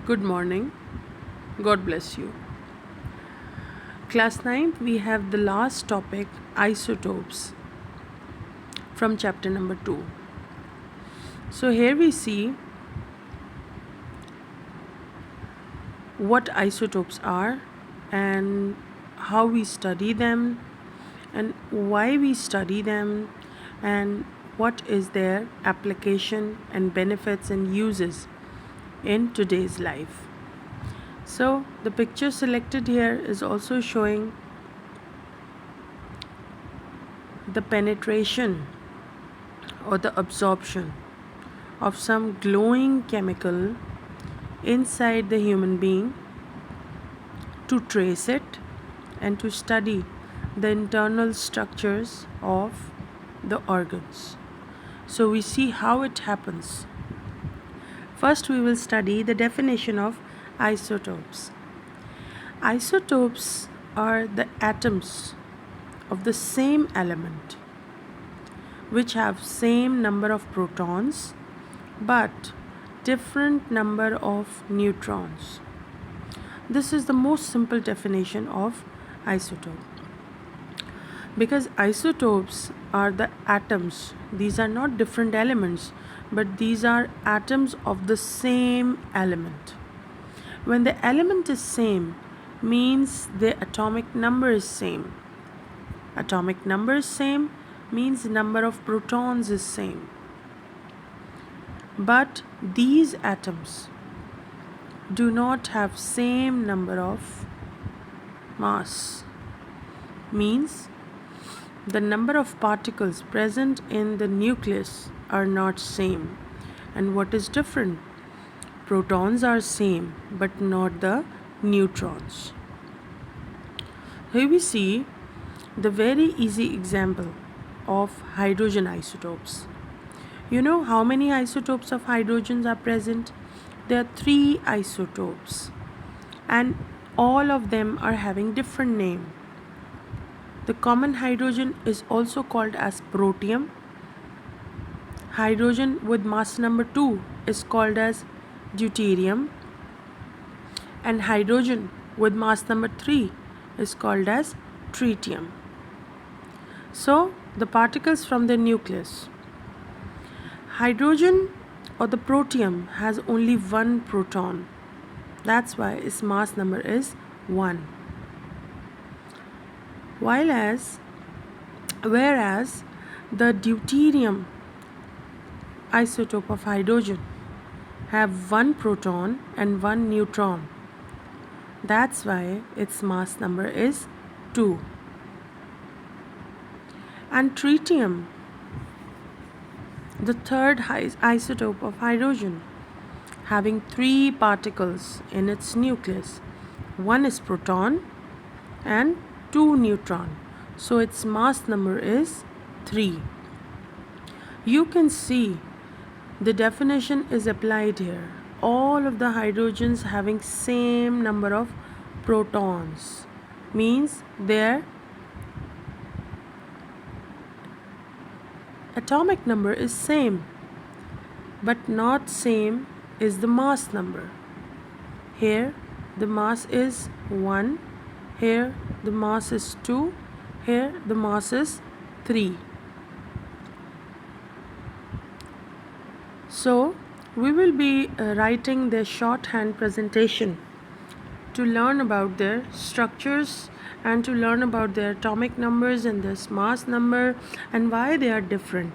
Good morning. God bless you. Class 9, we have the last topic, isotopes, from chapter number 2. So here we see what isotopes are and how we study them and why we study them and what is their application and benefits and uses in today's life. So the picture selected here is also showing the penetration or the absorption of some glowing chemical inside the human being to trace it and to study the internal structures of the organs. So we see how it happens. First, we will study the definition of isotopes. Isotopes are the atoms of the same element which have same number of protons but different number of neutrons. This is the most simple definition of isotope. Because isotopes are the atoms, these are not different elements, but these are atoms of the same element. When the element is same, means the atomic number is same. Atomic number is same means number of protons is same. But these atoms do not have same number of mass. Means the number of particles present in the nucleus are not same. And what is different? Protons are same but not the neutrons. Here we see the very easy example of hydrogen isotopes. You know how many isotopes of hydrogens are present? There are 3 isotopes and all of them are having different name. The common hydrogen is also called as protium. Hydrogen with mass number 2 is called as deuterium, and hydrogen with mass number 3 is called as tritium. So the particles from the nucleus. Hydrogen or the protium has only one proton. That's why its mass number is 1. Whereas the deuterium isotope of hydrogen have one proton and one neutron. That's why its mass number is 2. And tritium, the third isotope of hydrogen, having 3 particles in its nucleus. One is proton and 2 neutron. So its mass number is 3. You can see the definition is applied here. All of the hydrogens having same number of protons means their atomic number is same, but not same is the mass number. Here the mass is 1, here the mass is 2, here the mass is 3. So we will be writing their shorthand presentation to learn about their structures and to learn about their atomic numbers and their mass number and why they are different.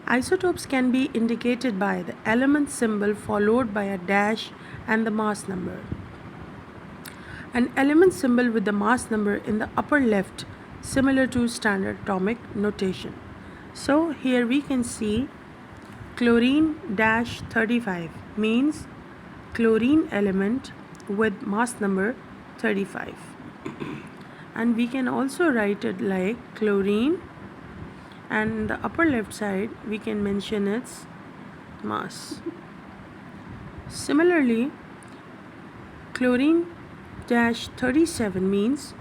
Isotopes can be indicated by the element symbol followed by a dash and the mass number. An element symbol with the mass number in the upper left, similar to standard atomic notation. So here we can see chlorine -35 means chlorine element with mass number 35. And we can also write it like chlorine, and the upper left side we can mention its mass. Similarly, chlorine -37 means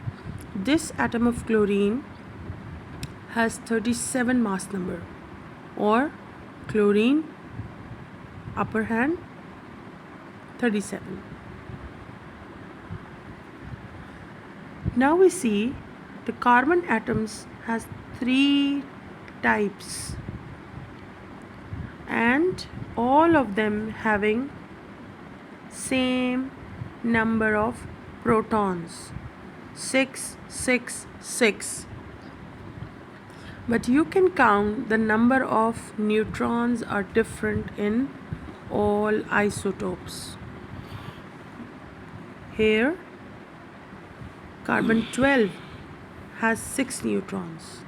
this atom of chlorine has 37 mass number, or chlorine upper hand 37. Now we see the carbon atoms has three types, and all of them having same number of protons, 666. But you can count the number of neutrons are different in all isotopes. Here carbon 12 has 6 neutrons,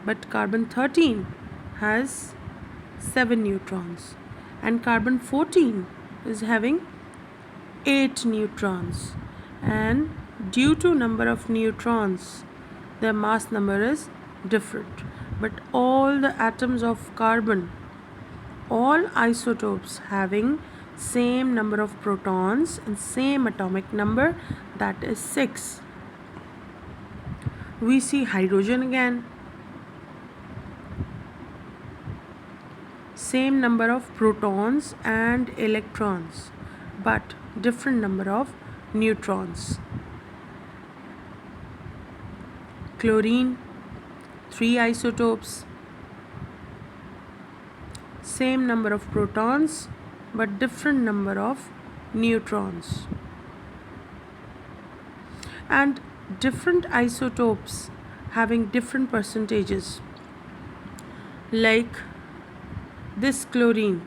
but carbon 13 has 7 neutrons, and carbon 14 is having 8 neutrons, and due to number of neutrons their mass number is different. But all the atoms of carbon, all isotopes having same number of protons and same atomic number, that is 6. We see hydrogen again, same number of protons and electrons but different number of neutrons. Chlorine, 3 isotopes, same number of protons but different number of neutrons. And different isotopes having different percentages, like this chlorine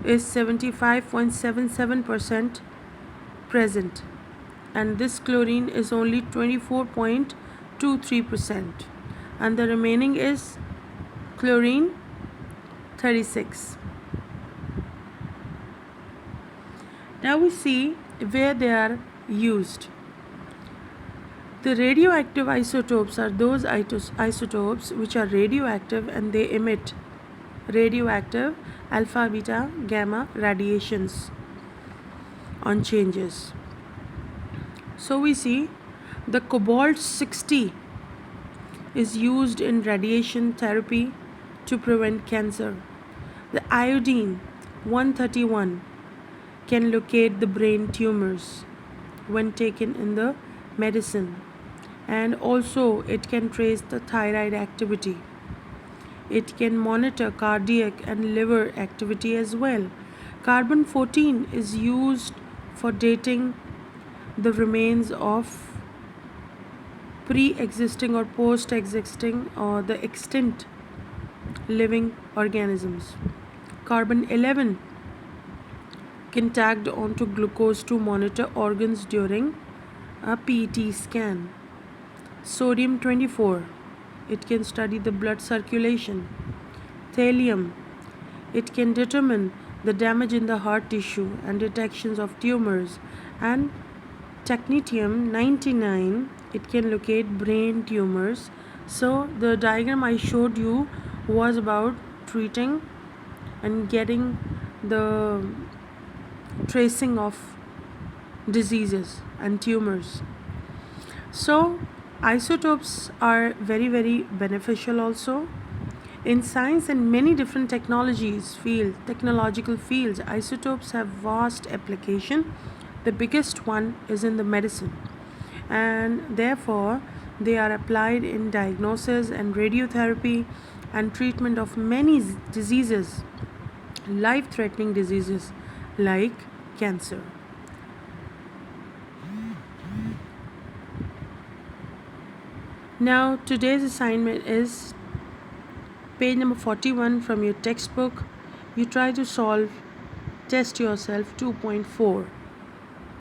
is 75.77% present, and this chlorine is only 24.23%, and the remaining is chlorine 36. Now we see where they are used. The radioactive isotopes are those isotopes which are radioactive and they emit radioactive alpha, beta, gamma radiations on changes. So we see the cobalt 60 is used in radiation therapy to prevent cancer. The iodine 131 can locate the brain tumors when taken in the medicine, and also it can trace the thyroid activity. It can monitor cardiac and liver activity as well. Carbon 14 is used for dating the remains of pre-existing or post-existing or the extinct living organisms. Carbon 11 can tagged onto glucose to monitor organs during a PET scan. Sodium 24, it can study the blood circulation. Thallium, it can determine the damage in the heart tissue and detections of tumors. And technetium 99, it can locate brain tumors. So the diagram I showed you was about treating and getting the tracing of diseases and tumors. So isotopes are very, very beneficial also. In science and many different technological fields, isotopes have vast application. The biggest one is in the medicine, and therefore they are applied in diagnosis and radiotherapy and treatment of many diseases, life-threatening diseases like cancer. Now today's assignment is page number 41 from your textbook. You try to solve test yourself 2.4.